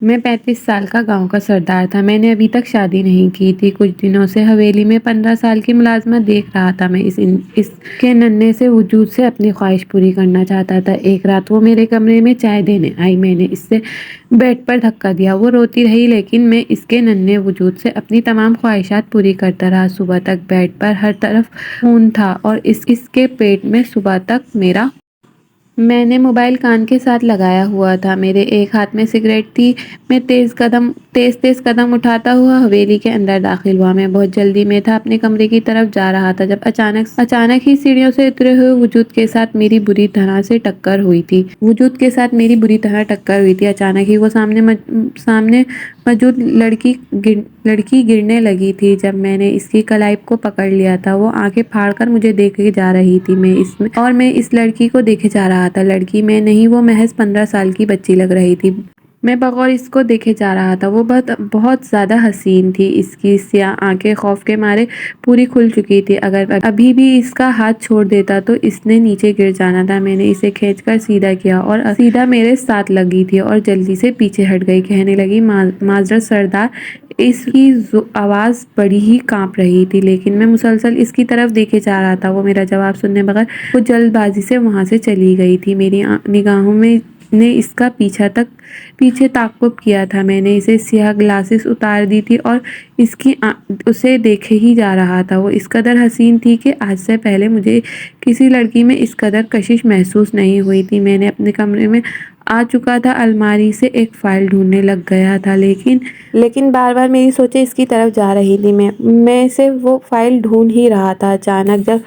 میں 35 سال کا گاؤں کا سردار تھا۔ میں نے ابھی تک شادی نہیں کی تھی۔ کچھ دنوں سے حویلی میں 15 سال کی ملازمت دیکھ رہا تھا۔ میں اس کے ننھے سے وجود سے اپنی خواہش پوری کرنا چاہتا تھا۔ ایک رات وہ میرے کمرے میں چائے دینے آئی۔ میں نے اس سے بیڈ پر دھکا دیا۔ وہ روتی رہی لیکن میں اس کے ننھے وجود سے اپنی تمام خواہشات پوری کرتا رہا۔ صبح تک بیڈ پر ہر طرف خون تھا اور اس کے پیٹ میں صبح تک میرا۔ میں نے موبائل کان کے ساتھ لگایا ہوا تھا۔ میرے ایک ہاتھ میں سگریٹ تھی۔ میں تیز تیز قدم اٹھاتا ہوا حویلی کے اندر داخل ہوا۔ میں بہت جلدی میں تھا، اپنے کمرے کی طرف جا رہا تھا جب اچانک ہی سیڑھیوں سے اترے ہوئے وجود کے ساتھ میری بری طرح ٹکر ہوئی تھی۔ اچانک ہی وہ سامنے موجود لڑکی گرنے لگی تھی۔ جب میں نے اس کی کلائی کو پکڑ لیا تھا، وہ آنکھیں پھاڑ کر مجھے دیکھے جا رہی تھی۔ میں اس لڑکی کو دیکھے جا رہا تھا۔ لڑکی میں نہیں، وہ محض 15 سال کی بچی لگ رہی تھی۔ میں بغور اس کو دیکھے جا رہا تھا۔ وہ بہت زیادہ حسین تھی۔ اس کی سیاہ آنکھیں خوف کے مارے پوری کھل چکی تھی۔ اگر ابھی بھی اس کا ہاتھ چھوڑ دیتا تو اس نے نیچے گر جانا تھا۔ میں نے اسے کھینچ کر سیدھا کیا اور سیدھا میرے ساتھ لگی تھی اور جلدی سے پیچھے ہٹ گئی۔ کہنے لگی، معذرت سردار۔ اس کی آواز بڑی ہی کانپ رہی تھی لیکن میں مسلسل اس کی طرف دیکھے جا رہا تھا۔ وہ میرا جواب سنے بغیر وہ جلد بازی سے وہاں سے چلی گئی تھی۔ میری نگاہوں نے اس کا پیچھے تعقب کیا تھا۔ میں نے اسے سیاہ گلاسز اتار دی تھی اور اسے دیکھے ہی جا رہا تھا۔ وہ اس قدر حسین تھی کہ آج سے پہلے مجھے کسی لڑکی میں اس قدر کشش محسوس نہیں ہوئی تھی۔ میں اپنے کمرے میں آ چکا تھا، الماری سے ایک فائل ڈھونڈنے لگ گیا تھا لیکن بار بار میری سوچیں اس کی طرف جا رہی تھی۔ میں سے وہ فائل ڈھونڈ ہی رہا تھا۔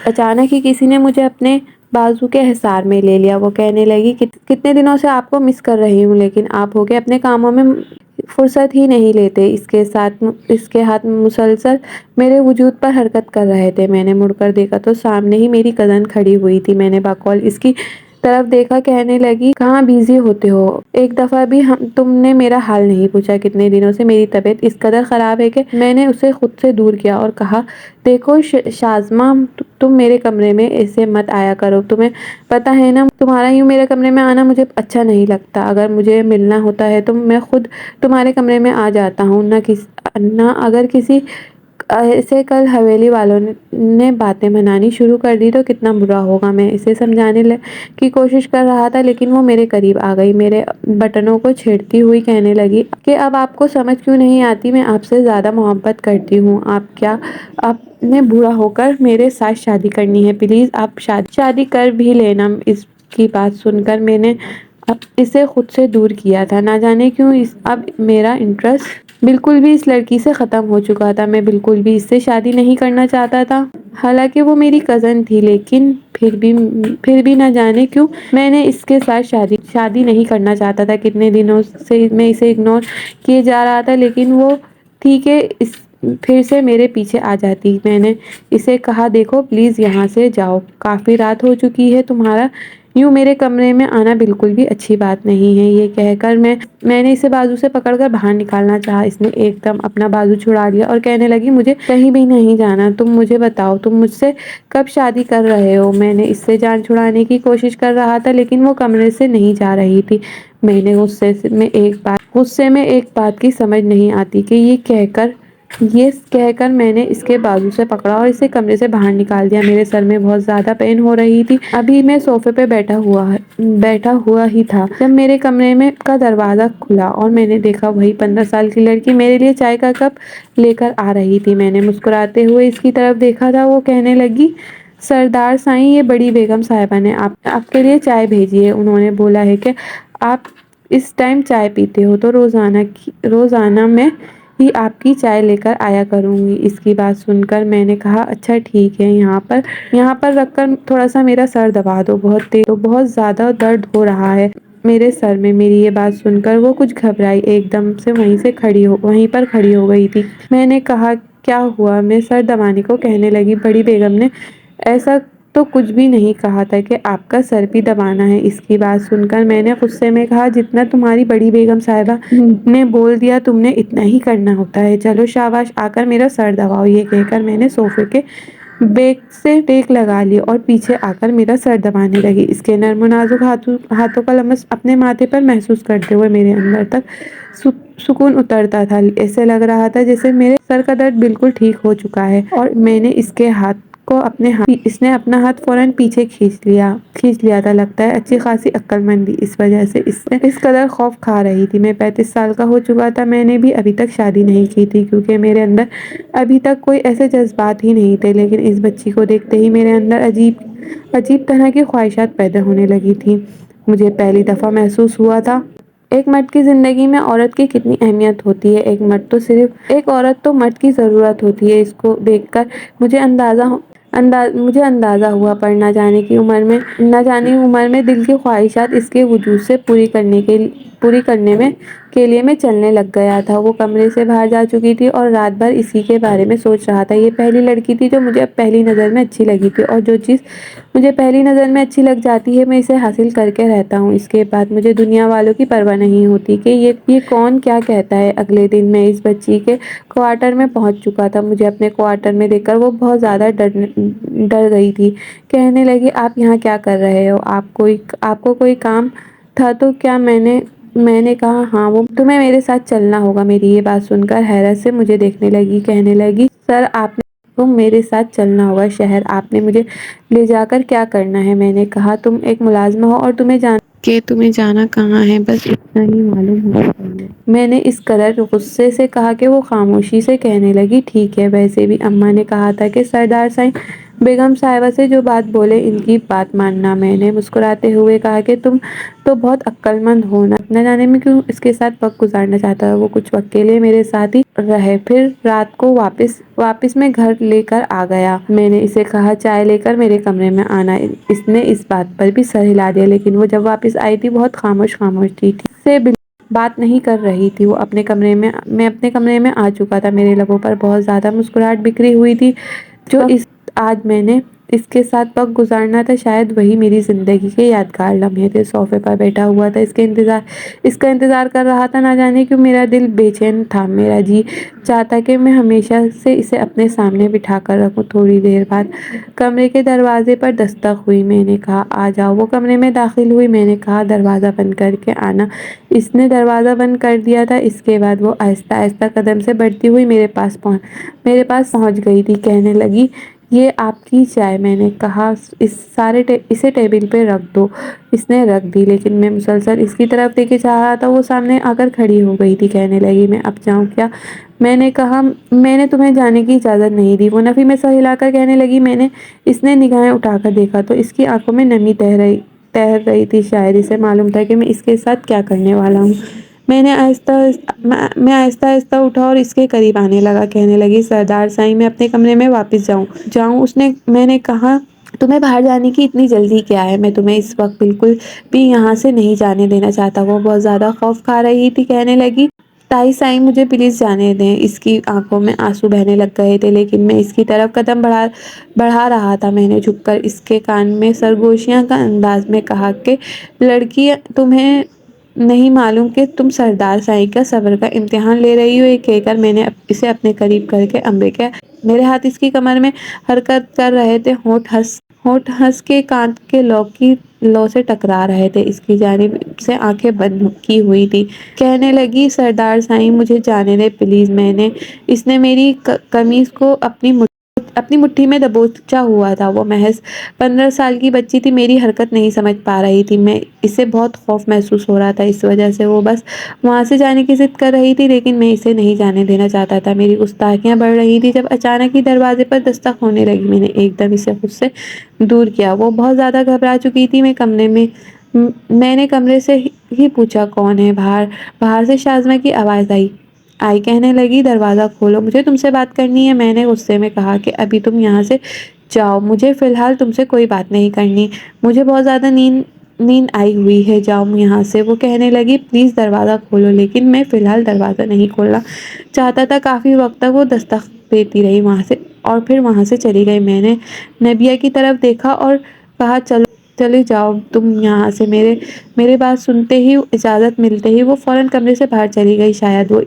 اچانک ہی کسی نے مجھے اپنے بازو کے حصار میں لے لیا۔ وہ کہنے لگی، کتنے دنوں سے آپ کو مس کر رہی ہوں لیکن آپ ہو کے اپنے کاموں میں فرصت ہی نہیں لیتے۔ اس کے ہاتھ مسلسل میرے وجود پر حرکت کر رہے تھے۔ میں نے مڑ کر دیکھا تو سامنے ہی میری کزن کھڑی ہوئی تھی۔ میں نے بقول اس کی طرف دیکھا۔ کہنے لگی، کہاں بزی ہوتے ہو؟ ایک دفعہ بھی تم نے میرا حال نہیں پوچھا۔ کتنے دنوں سے میری طبیعت اس قدر خراب ہے کہ میں نے اسے خود سے دور کیا اور کہا، دیکھو شازماں، تم میرے کمرے میں ایسے مت آیا کرو۔ تمہیں پتہ ہے نا، تمہارا یوں میرے کمرے میں آنا مجھے اچھا نہیں لگتا۔ اگر مجھے ملنا ہوتا ہے تو میں خود تمہارے کمرے میں آ جاتا ہوں، نہ اگر کسی ایسے کل حویلی والوں نے باتیں بنانی شروع کر دی تو کتنا برا ہوگا۔ میں اسے سمجھانے کی کوشش کر رہا تھا لیکن وہ میرے قریب آ گئی، میرے بٹنوں کو چھیڑتی ہوئی کہنے لگی کہ اب آپ کو سمجھ کیوں نہیں آتی؟ میں آپ سے زیادہ محبت کرتی ہوں۔ آپ نے بوڑھا ہو کر میرے ساتھ شادی کرنی ہے؟ پلیز آپ شادی کر بھی لینا۔ اس کی بات سن کر میں نے اسے خود سے دور کیا تھا۔ نہ جانے کیوں اب میرا انٹرسٹ بالکل بھی اس لڑکی سے ختم ہو چکا تھا۔ میں بالکل بھی اس سے شادی نہیں کرنا چاہتا تھا۔ حالانکہ وہ میری کزن تھی لیکن پھر بھی نہ جانے کیوں میں نے اس کے ساتھ شادی نہیں کرنا چاہتا تھا۔ کتنے دنوں سے میں اسے اگنور کیے جا رہا تھا لیکن وہ تھی کہ پھر سے میرے پیچھے آ جاتی۔ میں نے اسے کہا، دیکھو پلیز یہاں سے جاؤ، کافی رات ہو چکی ہے، تمہارا یوں میرے کمرے میں آنا بالکل بھی اچھی بات نہیں ہے۔ یہ کہہ کر میں نے اسے بازو سے پکڑ کر باہر نکالنا چاہا۔ اس نے ایک دم اپنا بازو چھڑا لیا اور کہنے لگی، مجھے کہیں بھی نہیں جانا۔ تم مجھے بتاؤ، تم مجھ سے کب شادی کر رہے ہو؟ میں نے اس سے جان چھڑانے کی کوشش کر رہا تھا لیکن وہ کمرے سے نہیں جا رہی تھی۔ میں نے غصے میں ایک بات کی سمجھ نہیں آتی کہ یہ کہہ کر میں نے اس کے بازو سے پکڑا اور اسے کمرے سے باہر نکال دیا۔ میرے سر میں بہت زیادہ پین ہو رہی تھی۔ ابھی میں صوفے پہ بیٹھا ہوا ہی تھا جب میرے کمرے کا دروازہ کھلا اور میں نے دیکھا وہی 15 سال کی لڑکی میرے لیے چائے کا کپ لے کر آ رہی تھی۔ میں نے مسکراتے ہوئے اس کی طرف دیکھا تھا۔ وہ کہنے لگی، سردار سائیں، یہ بڑی بیگم صاحبہ نے آپ کے لیے چائے بھیجی ہے۔ انہوں نے بولا ہے کہ آپ اس ٹائم چائے پیتے ہو تو روزانہ میں ہی آپ کی چائے لے کر آیا کروں گی۔ اس کی بات سن کر میں نے کہا، اچھا ٹھیک ہے، یہاں پر رکھ کر تھوڑا سا میرا سر دبا دو، بہت زیادہ درد ہو رہا ہے میرے سر میں۔ میری یہ بات سن کر وہ کچھ گھبرائی ایک دم سے وہیں پر کھڑی ہو گئی تھی۔ میں نے کہا، کیا ہوا؟ میں سر دبانے کو کہنے لگی، بڑی بیگم نے ایسا تو کچھ بھی نہیں کہا تھا کہ آپ کا سر بھی دبانا ہے۔ اس کی بات سن کر میں نے غصے میں کہا، جتنا تمہاری بڑی بیگم صاحبہ نے بول دیا تم نے اتنا ہی کرنا ہوتا ہے، چلو شاباش، آ کر میرا سر دباؤ۔ یہ کہہ کر میں نے صوفے کے بیگ سے ٹیک لگا لی اور پیچھے آ کر میرا سر دبانے لگی۔ اس کے نرم و نازک ہاتھوں کا لمس اپنے ماتھے پر محسوس کرتے ہوئے میرے اندر تک سکون اترتا تھا۔ ایسے لگ رہا تھا جیسے میرے سر کا درد بالکل ٹھیک ہو چکا ہے، اور میں نے اس نے اپنا ہاتھ فوراً پیچھے کھینچ لیا تھا۔ لگتا ہے اچھی خاصی عقل مند تھی، اس وجہ سے اس نے اس قدر خوف کھا رہی تھی۔ میں 35 سال کا ہو چکا تھا، میں نے بھی ابھی تک شادی نہیں کی تھی، کیونکہ میرے اندر ابھی تک کوئی ایسے جذبات ہی نہیں تھے، لیکن اس بچی کو دیکھتے ہی میرے اندر عجیب طرح کی خواہشات پیدا ہونے لگی تھی۔ مجھے پہلی دفعہ محسوس ہوا تھا ایک مرد کی زندگی میں عورت کی کتنی اہمیت ہوتی ہے۔ ایک عورت تو مرد کی ضرورت ہوتی ہے۔ اس کو دیکھ کر مجھے اندازہ ہوا پر نہ جانے عمر میں دل کی خواہشات اس کے وجود سے پوری کرنے کے لیے میں چلنے لگ گیا تھا۔ وہ کمرے سے باہر جا چکی تھی اور رات بھر اسی کے بارے میں سوچ رہا تھا۔ یہ پہلی لڑکی تھی جو مجھے اب پہلی نظر میں اچھی لگی تھی، اور جو چیز مجھے پہلی نظر میں اچھی لگ جاتی ہے میں اسے حاصل کر کے رہتا ہوں۔ اس کے بعد مجھے دنیا والوں کی پرواہ نہیں ہوتی کہ یہ کون کیا کہتا ہے۔ اگلے دن میں اس بچی کے کوارٹر میں پہنچ چکا تھا۔ مجھے اپنے کوارٹر میں دیکھ کر وہ بہت زیادہ ڈر گئی تھی۔ کہنے لگی، آپ یہاں کیا کر رہے ہو؟ آپ کو کوئی کام تھا تو کیا؟ میں نے کہا ہاں، تمہیں میرے ساتھ چلنا ہوگا۔ میری یہ بات سن کر حیرت سے مجھے دیکھنے لگی۔ کہنے لگی، سر تم میرے ساتھ چلنا ہوگا شہر؟ آپ نے مجھے لے جا کر کیا کرنا ہے؟ میں نے کہا، تم ایک ملازمہ ہو اور تمہیں جانا کہاں ہے، بس اتنا ہی معلوم ہونا چاہیے۔ میں نے اس قدر غصے سے کہا کہ وہ خاموشی سے کہنے لگی، ٹھیک ہے۔ ویسے بھی اماں نے کہا تھا کہ سردار سائیں بیگم صاحبہ سے جو بات بولے ان کی بات ماننا۔ میں نے مسکراتے ہوئے کہا کہ تم تو بہت عقل مند ہو، نہ جانے میں کیوں اس کے ساتھ وقت گزارنا چاہتا ہے۔ وہ کچھ وقت کے لیے میرے ساتھ ہی رہے، پھر رات کو واپس میں گھر لے کر آ گیا۔ میں نے اسے کہا چائے لے کر میرے کمرے میں آنا۔ اس نے اس بات پر بھی سر ہلا دیا، لیکن وہ جب واپس آئی تھی بہت خاموش تھی، سے بات نہیں کر رہی تھی۔ میں اپنے کمرے میں آ چکا تھا۔ میرے لبوں پر بہت زیادہ مسکراہٹ بکھری ہوئی تھی۔ جو آج میں نے اس کے ساتھ وقت گزارنا تھا، شاید وہی میری زندگی کے یادگار لمحے تھے۔ صوفے پر بیٹھا ہوا تھا، اس کا انتظار کر رہا تھا۔ نہ جانے کیوں میرا دل بے چین تھا۔ میرا جی چاہتا کہ میں ہمیشہ سے اسے اپنے سامنے بٹھا کر رکھوں۔ تھوڑی دیر بعد کمرے کے دروازے پر دستک ہوئی۔ میں نے کہا، آ جاؤ۔ وہ کمرے میں داخل ہوئی۔ میں نے کہا، دروازہ بند کر کے آنا۔ اس نے دروازہ بند کر دیا تھا۔ اس کے بعد وہ آہستہ آہستہ قدم سے بڑھتی ہوئی میرے پاس پہنچ گئی تھی۔ کہنے لگی، یہ آپ کی چائے۔ میں نے کہا، اسے ٹیبل پہ رکھ دو۔ اس نے رکھ دی، لیکن میں مسلسل اس کی طرف دیکھے جا رہا تھا۔ وہ سامنے آ کر کھڑی ہو گئی تھی۔ کہنے لگی، میں اب جاؤں کیا؟ میں نے کہا، میں نے تمہیں جانے کی اجازت نہیں دی۔ وہ نفی میں سر ہلا کر کہنے لگی، اس نے نگاہیں اٹھا کر دیکھا تو اس کی آنکھوں میں نمی تہر رہی تھی۔ شاید اسے معلوم تھا کہ میں اس کے ساتھ کیا کرنے والا ہوں۔ میں آہستہ آہستہ اٹھا اور اس کے قریب آنے لگا۔ کہنے لگی، سردار سائیں، میں اپنے کمرے میں واپس جاؤں؟ میں نے کہا، تمہیں باہر جانے کی اتنی جلدی کیا ہے؟ میں تمہیں اس وقت بالکل بھی یہاں سے نہیں جانے دینا چاہتا۔ وہ بہت زیادہ خوف کھا رہی تھی۔ کہنے لگی، تائی سائیں، مجھے پلیز جانے دیں۔ اس کی آنکھوں میں آنسو بہنے لگ گئے تھے، لیکن میں اس کی طرف قدم بڑھا رہا تھا۔ میں نے جھک کر اس کے کان میں سرگوشیاں کا انداز میں کہا کہ لڑکی، تمہیں نہیں معلوم کہ تم سردار سائیں کا صبر کا امتحان لے رہی ہو۔ یہ کہہ کر میں نے اسے اپنے قریب کر کے میرے ہاتھ اس کی کمر میں حرکت کر رہے تھے۔ ہونٹ ہنس کے کان کے لو سے ٹکرا رہے تھے۔ اس کی جانب سے آنکھیں بند کی ہوئی تھی۔ کہنے لگی، سردار سائیں، مجھے جانے دیں پلیز۔ اس نے میری قمیض کو اپنی مٹھی میں دبوچا ہوا تھا۔ وہ محض 15 سال کی بچی تھی، میری حرکت نہیں سمجھ پا رہی تھی۔ اسے بہت خوف محسوس ہو رہا تھا، اس وجہ سے وہ بس وہاں سے جانے کی ضد کر رہی تھی، لیکن میں اسے نہیں جانے دینا چاہتا تھا۔ میری گستاخیاں بڑھ رہی تھی جب اچانک ہی دروازے پر دستک ہونے لگی۔ میں نے ایک دم اسے خود سے دور کیا۔ وہ بہت زیادہ گھبرا چکی تھی۔ میں نے کمرے سے ہی پوچھا، کون ہے؟ باہر سے شازمہ کی آواز آئی۔ کہنے لگی، دروازہ کھولو، مجھے تم سے بات کرنی ہے۔ میں نے غصے میں کہا کہ ابھی تم یہاں سے جاؤ، مجھے فی الحال تم سے کوئی بات نہیں کرنی۔ مجھے بہت زیادہ نیند آئی ہوئی ہے، جاؤ یہاں سے۔ وہ کہنے لگی، پلیز دروازہ کھولو، لیکن میں فی الحال دروازہ نہیں کھولنا چاہتا تھا۔ کافی وقت تک وہ دستک دیتی رہی اور پھر وہاں سے چلی گئی۔ میں نے نبیہ کی طرف دیکھا اور کہا، چلے جاؤ تم یہاں سے۔ میرے بات سنتے ہی، اجازت ملتے ہی وہ فوراً کمرے سے باہر چلی گئی۔ شاید وہ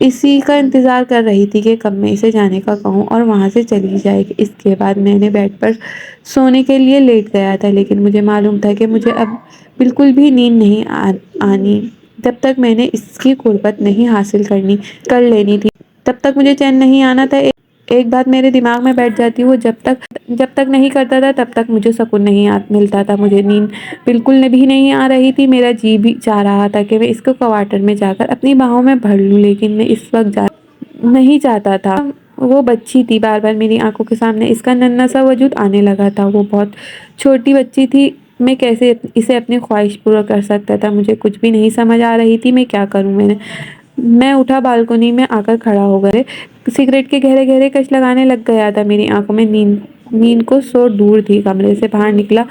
اسی کا انتظار کر رہی تھی کہ کب میں اسے جانے کا کہوں اور وہاں سے چلی جائے۔ اس کے بعد میں نے بیڈ پر سونے کے لیے لیٹ گیا تھا، لیکن مجھے معلوم تھا کہ مجھے اب بالکل بھی نیند نہیں آنی جب تک میں نے اس کی قربت نہیں حاصل کر لینی تھی، تب تک مجھے چین نہیں آنا تھا۔ ایک بات میرے دماغ میں بیٹھ جاتی، وہ جب تک نہیں کرتا تھا تب تک مجھے سکون نہیں ملتا تھا۔ مجھے نیند بالکل بھی نہیں آ رہی تھی۔ میرا جی بھی چاہ رہا تھا کہ میں اس کو کوارٹر میں جا کر اپنی باہوں میں بھر لوں، لیکن میں اس وقت نہیں چاہتا تھا۔ وہ بچی تھی، بار بار میری آنکھوں کے سامنے اس کا ننھا سا وجود آنے لگا تھا۔ وہ بہت چھوٹی بچی تھی، میں کیسے اسے اپنی خواہش پورا کر سکتا تھا؟ مجھے کچھ بھی نہیں سمجھ آ رہی تھی میں کیا کروں۔ میں اٹھا، بالکنی میں آ کر کھڑا ہو گئے، سگریٹ کے گہرے گہرے کش لگانے لگ گیا تھا۔ میری آنکھوں میں نیند کو سو دور تھی۔ کمرے سے باہر نکلا،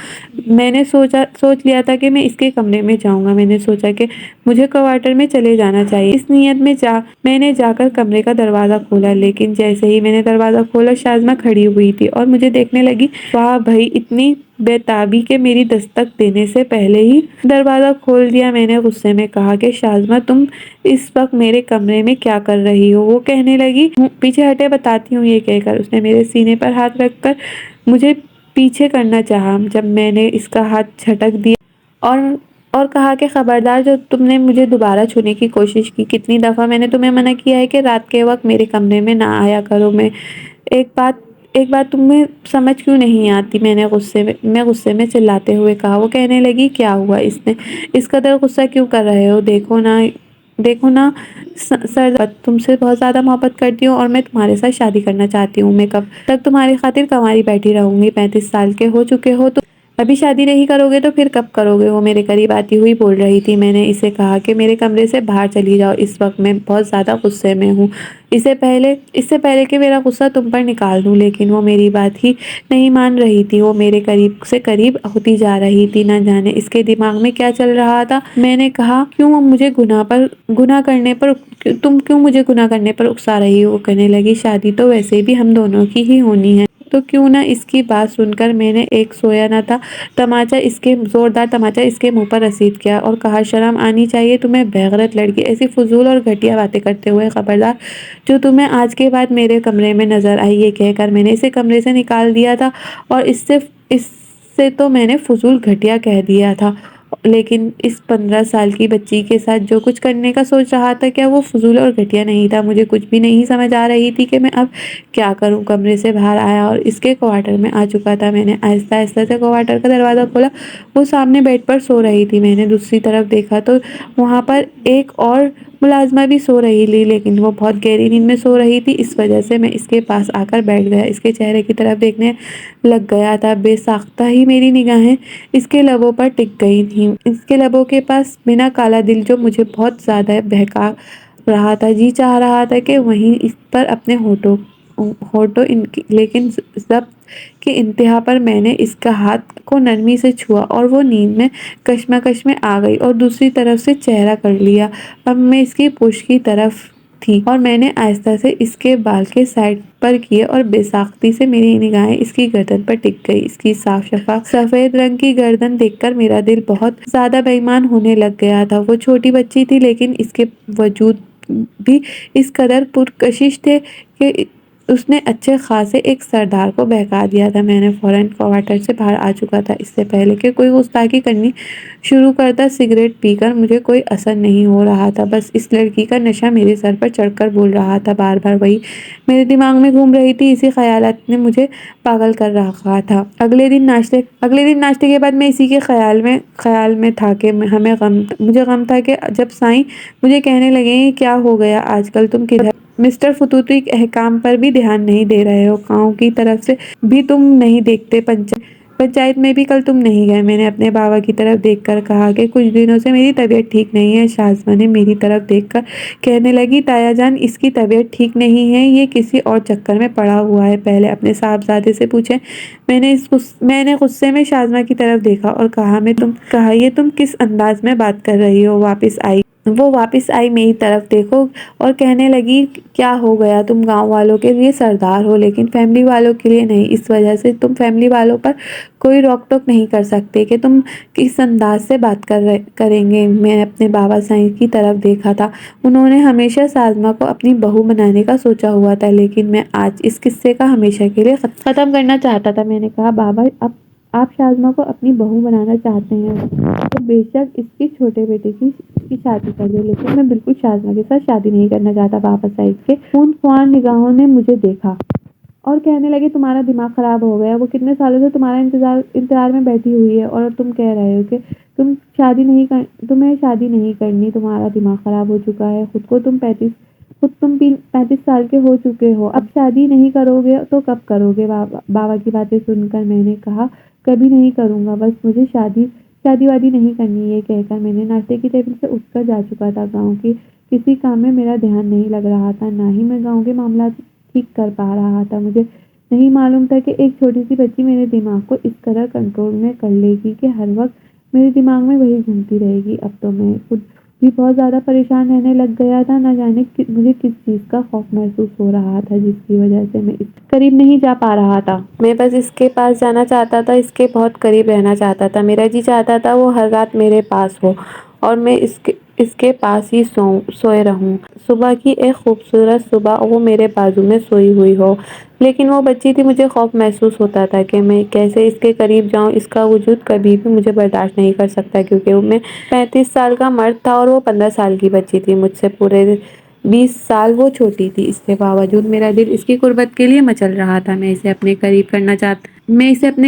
میں نے سوچ لیا تھا کہ میں اس کے کمرے میں جاؤں گا۔ میں نے سوچا کہ مجھے کوارٹر میں چلے جانا چاہیے۔ اس نیت میں نے جا کر کمرے کا دروازہ کھولا، لیکن جیسے ہی میں نے دروازہ کھولا، شازمہ کھڑی ہوئی تھی اور مجھے دیکھنے لگی۔ واہ بھئی، اتنی بے تابی کہ میری دستک دینے سے پہلے ہی دروازہ کھول دیا۔ میں نے غصے میں کہا کہ شازمہ، تم اس وقت میرے کمرے میں کیا کر رہی ہو؟ وہ کہنے لگی، پیچھے ہٹے، بتاتی ہوں۔ یہ کہہ کر اس نے میرے سینے پر ہاتھ رکھ کر مجھے پیچھے کرنا چاہا۔ جب میں نے اس کا ہاتھ جھٹک دیا اور کہا کہ خبردار، جو تم نے مجھے دوبارہ چھونے کی کوشش کی، کتنی دفعہ میں نے تمہیں منع کیا ہے کہ رات کے وقت میرے کمرے میں نہ آیا کرو۔ ایک بات تمہیں سمجھ کیوں نہیں آتی؟ میں غصے میں چلاتے ہوئے کہا۔ وہ کہنے لگی، کیا ہوا؟ اس قدر غصہ کیوں کر رہے ہو؟ دیکھو نا سر، تم سے بہت زیادہ محبت کرتی ہوں اور میں تمہارے ساتھ شادی کرنا چاہتی ہوں۔ میں کب تک تمہاری خاطر کنواری بیٹھی رہوں گی؟ 35 سال کے ہو چکے ہو تو ابھی شادی نہیں کرو گے تو پھر کب کرو گے؟ وہ میرے قریب آتی ہوئی بول رہی تھی۔ میں نے اسے کہا کہ میرے کمرے سے باہر چلی جاؤ، اس وقت میں بہت زیادہ غصے میں ہوں۔ اس سے پہلے کہ میرا غصہ تم پر نکال دوں، لیکن وہ میری بات ہی نہیں مان رہی تھی۔ وہ میرے قریب سے قریب ہوتی جا رہی تھی، نہ جانے اس کے دماغ میں کیا چل رہا تھا۔ میں نے کہا، تم کیوں مجھے گناہ کرنے پر اکسا رہی ہو؟ وہ کہنے لگی، شادی تو ویسے بھی ہم دونوں کی ہی ہونی ہے، تو کیوں نہ؟ اس کی بات سن کر میں نے ایک سویا نہ تھا زوردار تماچا اس کے منہ پر رسید کیا اور کہا، شرم آنی چاہیے تمہیں، بے غیرت لڑکی، ایسی فضول اور گھٹیا باتیں کرتے ہوئے خبردار، جو تمہیں آج کے بعد میرے کمرے میں نظر آئی۔ یہ کہہ کر میں نے اسے کمرے سے نکال دیا تھا، اور اس سے تو میں نے فضول گھٹیا کہہ دیا تھا، لیکن اس 15 سال کی بچی کے ساتھ جو کچھ کرنے کا سوچ رہا تھا، کیا وہ فضول اور گھٹیا نہیں تھا؟ مجھے کچھ بھی نہیں سمجھ آ رہی تھی کہ میں اب کیا کروں۔ کمرے سے باہر آیا اور اس کے کوارٹر میں آ چکا تھا۔ میں نے آہستہ آہستہ سے کوارٹر کا دروازہ کھولا۔ وہ سامنے بیڈ پر سو رہی تھی۔ میں نے دوسری طرف دیکھا تو وہاں پر ایک اور ملازمہ بھی سو رہی تھی، لیکن وہ بہت گہری نیند میں سو رہی تھی۔ اس وجہ سے میں اس کے پاس آ کر بیٹھ گیا، اس کے چہرے کی طرف دیکھنے لگ گیا تھا۔ بے ساختہ ہی میری نگاہیں اس کے لبوں پر ٹک گئی تھیں، اس کے لبوں کے پاس بنا کالا دل جو مجھے بہت زیادہ بہکا رہا تھا۔ جی چاہ رہا تھا کہ وہیں اس پر اپنے ہونٹوں لیکن ضبط کی انتہا پر میں نے اس کا ہاتھ کو نرمی سے چھوا اور وہ نیند میں کشمکش میں آ گئی اور دوسری طرف سے چہرہ کر لیا۔ اب میں اس کی پشت کی طرف تھی اور میں نے آہستہ سے اس کے بال کے سائڈ پر کیے اور بے ساختی سے میری نگاہیں اس کی گردن پر ٹک گئی۔ اس کی صاف شفاف سفید رنگ کی گردن دیکھ کر میرا دل بہت زیادہ بے ایمان ہونے لگ گیا تھا۔ وہ چھوٹی بچی تھی، لیکن اس کے وجود بھی اس قدر پرکشش تھے کہ اس نے اچھے خاصے ایک سردار کو بہکا دیا تھا۔ میں نے فوراً کوارٹر سے باہر آ چکا تھا، اس سے پہلے کہ کوئی گستاخی کرنی شروع کرتا۔ سگریٹ پی کر مجھے کوئی اثر نہیں ہو رہا تھا، بس اس لڑکی کا نشہ میرے سر پر چڑھ کر بول رہا تھا، بار بار وہی میرے دماغ میں گھوم رہی تھی۔ اسی خیالات نے مجھے پاگل کر رکھا تھا۔ اگلے دن ناشتے کے بعد میں اسی کے خیال میں تھا کہ مجھے غم تھا کہ جب سائیں مجھے کہنے لگے، کیا ہو گیا آج کل، تم کدھر؟ مسٹر فطوطی احکام پر بھی دھیان نہیں دے رہے ہو، گاؤں کی طرف سے بھی تم نہیں دیکھتے، پنچایت میں بھی کل تم نہیں گئے۔ میں نے اپنے بابا کی طرف دیکھ کر کہا کہ کچھ دنوں سے میری طبیعت ٹھیک نہیں ہے۔ شازمہ نے میری طرف دیکھ کر کہنے لگی، تایا جان، اس کی طبیعت ٹھیک نہیں ہے، یہ کسی اور چکر میں پڑا ہوا ہے، پہلے اپنے صاحبزادے سے پوچھیں۔ میں نے غصے میں شازمہ کی طرف دیکھا اور کہا، یہ تم کس انداز میں بات کر رہی ہو؟ واپس آئی وہ واپس آئی میری طرف دیکھو اور کہنے لگی کیا ہو گیا، تم گاؤں والوں کے لیے سردار ہو لیکن فیملی والوں کے لیے نہیں، اس وجہ سے تم فیملی والوں پر کوئی روک ٹوک نہیں کر سکتے کہ تم کس انداز سے بات کریں گے۔ میں نے اپنے بابا سائیں کی طرف دیکھا تھا، انہوں نے ہمیشہ شازمہ کو اپنی بہو بنانے کا سوچا ہوا تھا، لیکن میں آج اس قصے کا ہمیشہ کے لیے ختم کرنا چاہتا تھا۔ میں نے کہا بابا اب آپ شازمہ کو اپنی بہو بنانا چاہتے ہیں تو بے شک اس کی چھوٹے بیٹے کی شادی کر لیں، لیکن میں بالکل شازمہ کے ساتھ شادی نہیں کرنا چاہتا۔ بابا صاحب کے خون خوار نگاہوں نے مجھے دیکھا اور کہنے لگے تمہارا دماغ خراب ہو گیا، وہ کتنے سالوں سے تمہارا انتظار میں بیٹھی ہوئی ہے اور تم کہہ رہے ہو کہ تمہیں شادی نہیں کرنی، تمہارا دماغ خراب ہو چکا ہے، خود تم 35 سال کے ہو چکے ہو، اب شادی نہیں کرو گے تو کب کرو گے؟ بابا کی باتیں سن کر میں نے کہا کبھی نہیں کروں گا، بس مجھے شادی وادی نہیں کرنی۔ یہ کہہ کر میں نے ناشتے کی ٹیبل سے اٹھ کر جا چکا تھا۔ گاؤں کی کسی کام میں میرا دھیان نہیں لگ رہا تھا، نہ ہی میں گاؤں کے معاملات ٹھیک کر پا رہا تھا۔ مجھے نہیں معلوم تھا کہ ایک چھوٹی سی بچی میرے دماغ کو اس قدر کنٹرول میں کر لے گی کہ ہر وقت میرے دماغ میں وہی گھومتی رہے گی۔ اب تو میں خود بھی بہت زیادہ پریشان رہنے لگ گیا تھا، نہ جانے مجھے کس چیز کا خوف محسوس ہو رہا تھا جس کی وجہ سے میں اس قریب نہیں جا پا رہا تھا۔ میں بس اس کے پاس جانا چاہتا تھا، اس کے بہت قریب رہنا چاہتا تھا۔ میرا جی چاہتا تھا وہ ہر رات میرے پاس ہو اور میں اس کے پاس ہی سوئے رہوں۔ صبح کی ایک خوبصورت صبح وہ میرے بازو میں سوئی ہوئی ہو، لیکن وہ بچی تھی۔ مجھے خوف محسوس ہوتا تھا کہ میں کیسے اس کے قریب جاؤں، اس کا وجود کبھی بھی مجھے برداشت نہیں کر سکتا کیونکہ میں 35 سال کا مرد تھا اور وہ 15 سال کی بچی تھی، مجھ سے پورے 20 سال وہ چھوٹی تھی۔ اس کے باوجود میرا دل اس کی قربت کے لیے مچل رہا تھا۔ میں اسے اپنے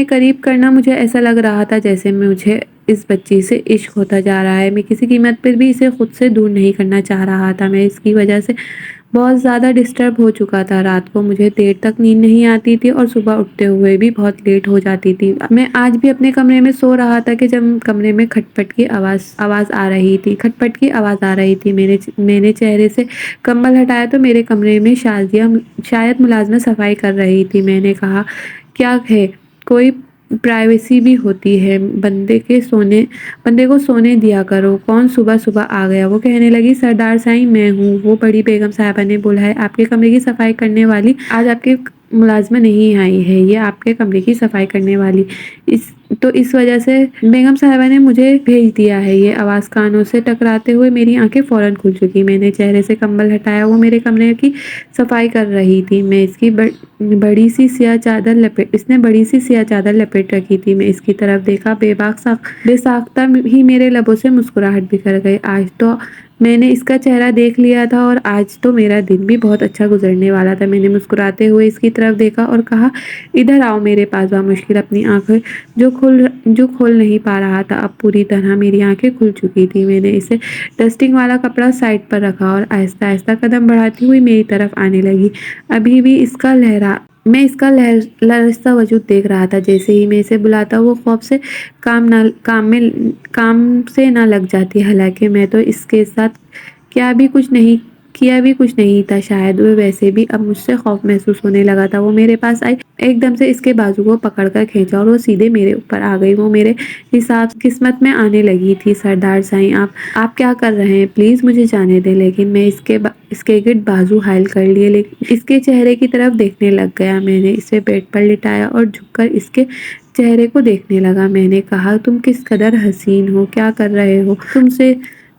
قریب کرنا مجھے ایسا لگ رہا تھا جیسے مجھے اس بچی سے عشق ہوتا جا رہا ہے۔ میں کسی قیمت پر بھی اسے خود سے دور نہیں کرنا چاہ رہا تھا۔ میں اس کی وجہ سے بہت زیادہ ڈسٹرب ہو چکا تھا۔ رات کو مجھے دیر تک نیند نہیں آتی تھی اور صبح اٹھتے ہوئے بھی بہت لیٹ ہو جاتی تھی۔ میں آج بھی اپنے کمرے میں سو رہا تھا کہ جب کمرے میں کھٹ پٹ کی آواز آ رہی تھی۔ میں نے چہرے سے کمبل ہٹایا تو میرے کمرے میں شاید ملازمہ صفائی کر رہی تھی۔ میں نے کہا کیا ہے، کوئی پرائیویسی بھی ہوتی ہے، بندے کو سونے دیا کرو، کون صبح صبح آ گیا؟ وہ کہنے لگی سردار سائیں میں ہوں، وہ بڑی بیگم صاحبہ نے بولا ہے آپ کے کمرے کی صفائی کرنے والی آج آپ کے ملازمہ نہیں آئی ہے، یہ آپ کے کمرے کی صفائی کرنے والی تو اس وجہ سے بیگم صاحبہ نے مجھے بھیج دیا ہے۔ یہ آواز کانوں سے ٹکراتے ہوئے میری آنکھیں فوراً کھل چکی۔ میں نے چہرے سے کمبل ہٹایا، وہ میرے کمرے کی صفائی کر رہی تھی۔ اس نے بڑی سی سیاہ چادر لپیٹ رکھی تھی۔ میں اس کی طرف دیکھا، بے ساختہ ہی میرے لبوں سے مسکراہٹ بکھر گئی۔ آج تو میں نے اس کا چہرہ دیکھ لیا تھا اور آج تو میرا دن بھی بہت اچھا گزرنے والا تھا۔ میں نے مسکراتے ہوئے اس کی طرف دیکھا اور کہا ادھر آؤ میرے پاس۔ بامشکل اپنی آنکھیں جو کھول نہیں پا رہا تھا، اب پوری طرح میری آنکھیں کھل چکی تھی۔ میں نے اسے ڈسٹنگ والا کپڑا سائڈ پر رکھا اور آہستہ آہستہ قدم بڑھاتی ہوئی میری طرف آنے لگی۔ ابھی بھی میں اس کا لرزتا وجود دیکھ رہا تھا۔ جیسے ہی میں اسے بلاتا وہ خوف سے کام سے نہ لگ جاتی، حالانکہ میں تو اس کے ساتھ کیا بھی کچھ نہیں تھا۔ شاید وہ ویسے بھی اب مجھ سے خوف محسوس ہونے لگا تھا۔ وہ میرے پاس آئی، ایک دم سے اس کے بازو کو پکڑ کر کھینچا اور وہ سیدھے میرے اوپر آ گئی۔ وہ میرے حساب قسمت میں آنے لگی تھی۔ سردار سائیں آپ کیا کر رہے ہیں؟ پلیز مجھے جانے دیں۔ لیکن میں اس کے گرد بازو حائل کر لیے، لیکن اس کے چہرے کی طرف دیکھنے لگ گیا۔ میں نے اسے بیڈ پر لٹایا اور جھک کر اس کے چہرے کو دیکھنے لگا۔ میں نے کہا تم کس قدر حسین ہو، کیا کر رہے ہو؟ تم سے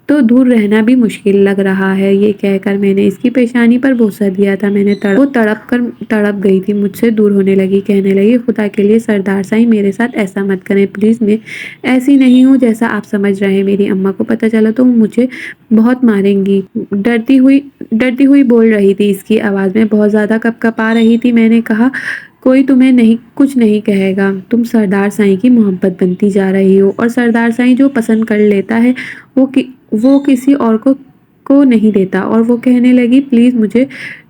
تو دور رہنا بھی مشکل لگ رہا ہے۔ یہ کہہ کر میں نے اس کی پیشانی پر بوسہ دیا تھا۔ وہ تڑپ گئی تھی، مجھ سے دور ہونے لگی، کہنے لگی خدا کے لیے سردار سائیں میرے ساتھ ایسا مت کریں پلیز، میں ایسی نہیں ہوں جیسا آپ سمجھ رہے ہیں۔ میری اماں کو پتہ چلا تو مجھے بہت ماریں گی۔ ڈرتی ہوئی بول رہی تھی، اس کی آواز میں بہت زیادہ کپا رہی تھی۔ میں نے کہا کوئی تمہیں کچھ نہیں کہے گا، تم سردار سائیں کی محبت بنتی جا رہی ہو اور سردار سائیں جو پسند کر لیتا ہے وہ کسی اور کو نہیں دیتا۔ اور وہ کہنے لگی پلیز مجھے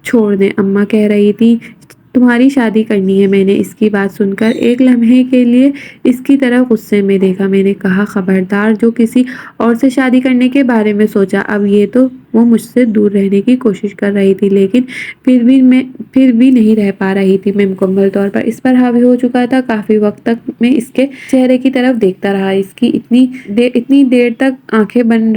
چھوڑ دیں، اماں کہہ رہی تھی تمہاری شادی کرنی ہے۔ میں نے اس کی بات سن کر ایک لمحے کے لیے اس کی طرف غصے میں دیکھا۔ میں نے کہا خبردار، جو کسی اور سے شادی کرنے کے بارے میں سوچا۔ اب یہ تو وہ مجھ سے دور رہنے کی کوشش کر رہی تھی، لیکن پھر بھی نہیں رہ پا رہی تھی۔ میں مکمل طور پر اس پر حاوی ہو چکا تھا۔ کافی وقت تک میں اس کے چہرے کی طرف دیکھتا رہا، اس کی اتنی دیر تک آنکھیں بند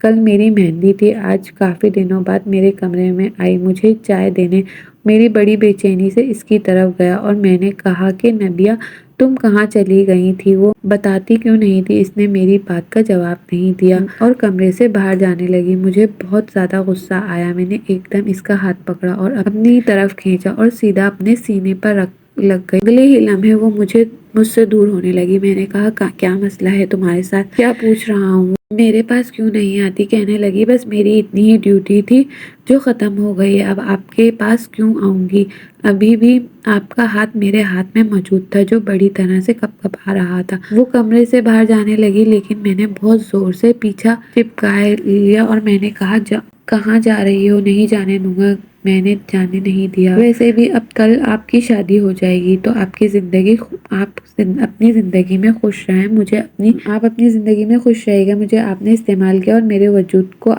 کل میری مہندی تھی، آج کافی دنوں بعد میرے کمرے میں آئی مجھے چائے دینے۔ میری بڑی بے چینی سے اس کی طرف گیا اور میں نے کہا کہ نبیہ تم کہاں چلی گئی تھی؟ وہ بتاتی کیوں نہیں تھی؟ اس نے میری بات کا جواب نہیں دیا اور کمرے سے باہر جانے لگی۔ مجھے بہت زیادہ غصہ آیا، میں نے ایک دم اس کا ہاتھ پکڑا اور اپنی طرف کھینچا اور سیدھا اپنے سینے پر لگ گئی۔ اگلے ہی لمحے وہ مجھ سے دور ہونے لگی۔ میں نے کہا کیا مسئلہ ہے تمہارے ساتھ؟ کیا پوچھ رہا ہوں؟ میرے پاس کیوں نہیں آتی؟ کہنے لگی بس میری اتنی ہی ڈیوٹی تھی جو ختم ہو گئی، اب آپ کے پاس کیوں آؤں گی؟ ابھی بھی آپ کا ہاتھ میرے ہاتھ میں موجود تھا جو بڑی طرح سے کپکپا رہا تھا۔ وہ کمرے سے باہر جانے لگی لیکن میں نے بہت زور سے پیچھا چپکائے لیا اور میں نے کہا کہاں جا رہی ہو؟ نہیں جانے دوں گا۔ میں نے جانے نہیں دیا۔ ویسے بھی اب کل آپ کی شادی ہو جائے گی تو آپ اپنی زندگی میں خوش رہیں۔ آپ اپنی زندگی میں خوش رہے گا۔ مجھے آپ نے استعمال کیا اور میرے وجود کو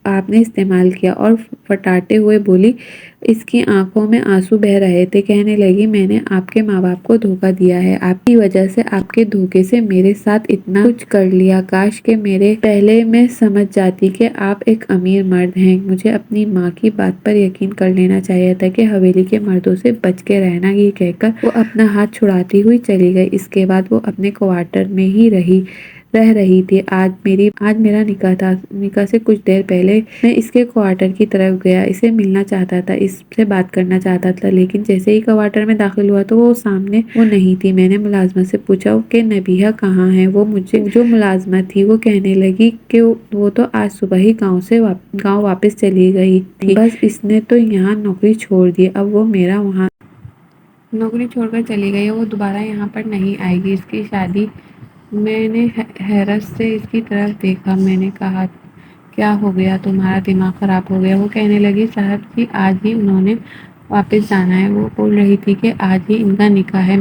آپ نے استعمال کیا۔ اور فٹاتے ہوئے بولی۔ اس کی آنکھوں میں آنسو بہہ رہے تھے۔ کہنے لگی میں نے آپ کے ماں باپ کو دھوکا دیا ہے، آپ کی وجہ سے، آپ کے دھوکے سے میرے ساتھ اتنا کچھ کر لیا۔ کاش کہ پہلے میں سمجھ جاتی کہ آپ ایک امیر مرد ہیں۔ مجھے اپنی ماں کی بات پر یقین کر لینا چاہیے تھا کہ حویلی کے مردوں سے بچ کے رہنا۔ یہ کہہ کر وہ اپنا ہاتھ چھڑاتی ہوئی چلی گئی۔ اس کے بعد وہ اپنے کوارٹر میں ہی رہ رہی تھی۔ آج میرا نکاح تھا۔ نکاح سے کچھ دیر پہلے میں اس کے کوارٹر کی طرف گیا، اسے ملنا چاہتا تھا، اس سے بات کرنا چاہتا تھا، لیکن جیسے ہی کوارٹر میں داخل ہوا تو وہ سامنے وہ نہیں تھی۔ میں نے ملازمت سے پوچھا کہ نبیہہ کہاں ہے؟ جو ملازمت تھی وہ کہنے لگی کہ وہ تو آج صبح ہی گاؤں واپس چلی گئی تھی، بس اس نے تو یہاں نوکری چھوڑ دی، اب وہ وہاں نوکری چھوڑ کر چلی گئی ہے، وہ دوبارہ یہاں پر نہیں آئے گی، اس کی شادی۔ میں نے حیرت سے اس کی طرف دیکھا۔ میں نے کہا کیا ہو گیا؟ تمہارا دماغ خراب ہو گیا؟ وہ کہنے لگی صاحب جی آج ہی انہوں نے واپس جانا ہے۔ وہ بول رہی تھی کہ آج ہی ان کا نکاح ہے۔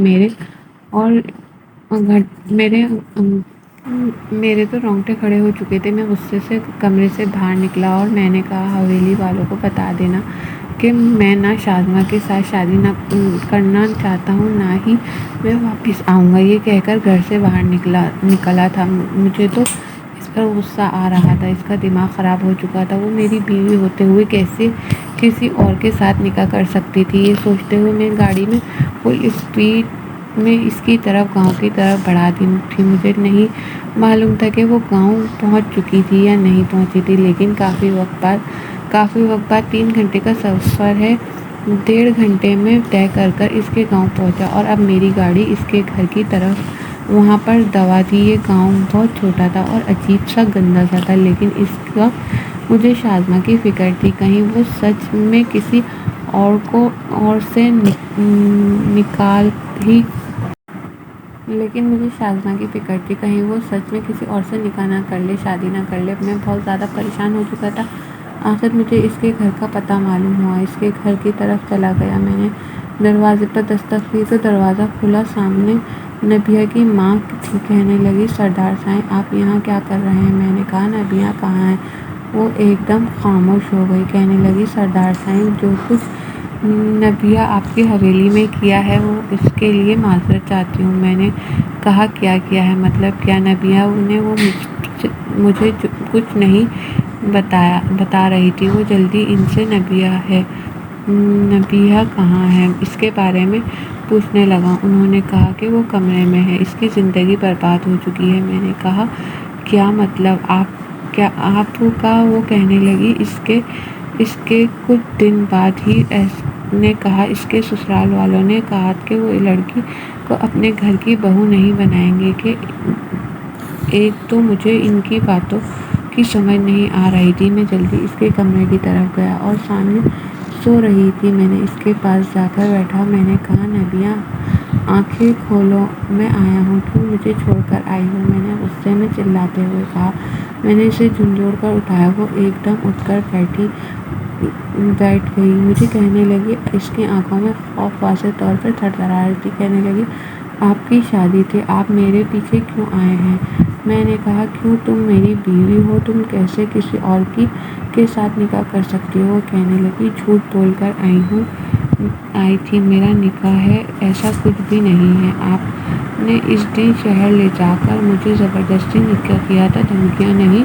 میرے تو رونگٹے کھڑے ہو چکے تھے۔ میں غصے سے کمرے سے باہر نکلا اور میں نے کہا حویلی والوں کو بتا دینا کہ میں نہ شادمہ کے ساتھ شادی نہ کرنا چاہتا ہوں، نہ ہی میں واپس آؤں گا۔ یہ کہہ کر گھر سے باہر نکلا تھا۔ مجھے تو اس پر غصہ آ رہا تھا، اس کا دماغ خراب ہو چکا تھا۔ وہ میری بیوی ہوتے ہوئے کیسے کسی اور کے ساتھ نکاح کر سکتی تھی؟ یہ سوچتے ہوئے میں گاڑی میں فل اسپیڈ میں اس کی طرف گاؤں کی طرف بڑھا دی تھی۔ مجھے نہیں معلوم تھا کہ وہ گاؤں پہنچ چکی تھی یا نہیں پہنچی تھی، لیکن کافی وقت بعد 3 گھنٹے کا سفر ہے، 1.5 گھنٹے میں طے کر اس کے گاؤں پہنچا اور اب میری گاڑی اس کے گھر کی طرف وہاں پر دوا دی۔ یہ گاؤں بہت چھوٹا تھا اور عجیب سا گندا سا تھا، لیکن اس وقت مجھے شادمہ کی فکر تھی، کہیں وہ سچ میں کسی اور سے نکاح نہ کر لے، شادی نہ کر لے۔ میں بہت زیادہ پریشان ہو چکا تھا۔ آخر مجھے اس کے گھر کا پتہ معلوم ہوا، اس کے گھر کی طرف چلا گیا۔ میں نے دروازے پر دستک دی تو دروازہ کھلا، سامنے نبیہہ کی ماں تھی۔ کہنے لگی سردار صاحب آپ یہاں کیا کر رہے ہیں؟ میں نے کہا نبیہہ کہاں ہے؟ وہ ایک دم خاموش ہو گئی۔ کہنے لگی سردار صاحب جو کچھ نبیہہ آپ کی حویلی میں کیا ہے اس کے لیے معذرت چاہتی ہوں۔ میں نے کہا کیا کیا ہے؟ مطلب کیا؟ نبیہہ نے وہ مجھے کچھ نہیں بتا رہی تھی۔ وہ جلدی ان سے نبیہہ کہاں ہے اس کے بارے میں پوچھنے لگا۔ انہوں نے کہا کہ وہ کمرے میں ہے، اس کی زندگی برباد ہو چکی ہے۔ میں نے کہا کیا مطلب؟ آپ کا؟ وہ کہنے لگی اس کے کچھ دن بعد ہی نے کہا اس کے سسرال والوں نے کہا کہ وہ لڑکی کو اپنے گھر کی بہو نہیں بنائیں گے کہ ایک تو مجھے ان کی باتوں کی سمجھ نہیں آ رہی تھی۔ میں جلدی اس کے کمرے کی طرف گیا اور سامنے سو رہی تھی، میں نے اس کے پاس جا کر بیٹھا۔ میں نے کہا نبیہہ آنکھیں کھولو، میں آیا ہوں، کیوں مجھے چھوڑ کر آئی ہو؟ میں نے غصے میں چلاتے ہوئے کہا۔ میں نے اسے جھنجھوڑ کر اٹھایا، وہ ایک دم اٹھ کر بیٹھ گئی۔ مجھے کہنے لگی، اس کی آنکھوں میں خوف واضح طور پر تھرتھرا رہی تھی۔ کہنے لگی آپ کی شادی تھی، آپ میرے پیچھے کیوں آئے ہیں؟ میں نے کہا کیوں؟ تم میری بیوی ہو، تم کیسے کسی اور کے ساتھ نکاح کر سکتی ہو؟ وہ کہنے لگی جھوٹ بول کر آئی تھی، میرا نکاح ہے، ایسا کچھ بھی نہیں ہے۔ آپ نے اس دن شہر لے جا کر مجھے زبردستی نکاح کیا تھا، دھمکیاں نہیں